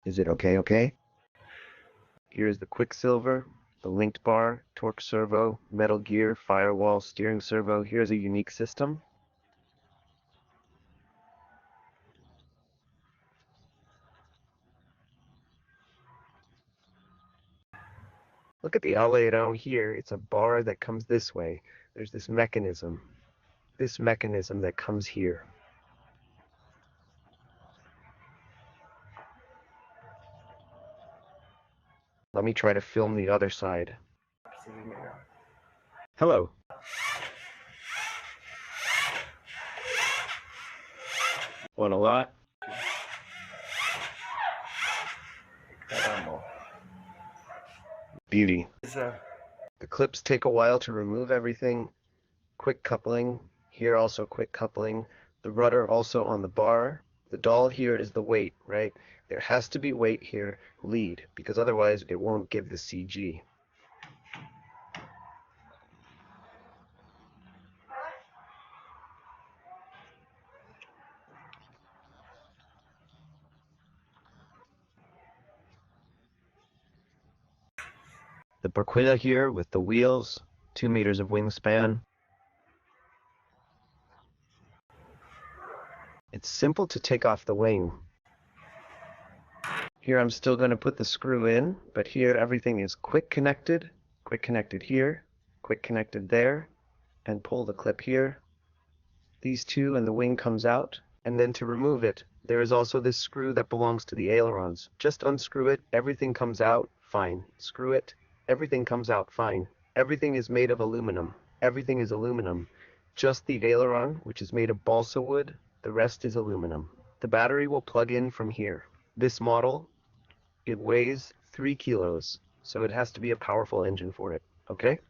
Is it okay? Here's the quicksilver, the linked bar, torque servo, metal gear, firewall, steering servo. Here's a unique system. Look at the outlet down here. It's a bar that comes this way. There's this mechanism that comes here. Let me try to film the other side. Hello. Want a lot? Beauty. The clips take a while to remove everything. Quick coupling. Here also quick coupling. The rudder also on the bar. The doll here is the weight, right? There has to be weight here, lead, because otherwise it won't give the CG. The Barquilla here with the wheels, 2 meters of wingspan. It's simple to take off the wing. Here I'm still going to put the screw in, but here everything is quick connected here, quick connected there, and pull the clip here. These two and the wing comes out, and then to remove it, there is also this screw that belongs to the ailerons. Just unscrew it, everything comes out, fine. Screw it, everything comes out, fine. Everything is made of aluminum. Everything is aluminum. Just the aileron, which is made of balsa wood, the rest is aluminum. The battery will plug in from here. This model, it weighs 3 kilos, so it has to be a powerful engine for it, okay?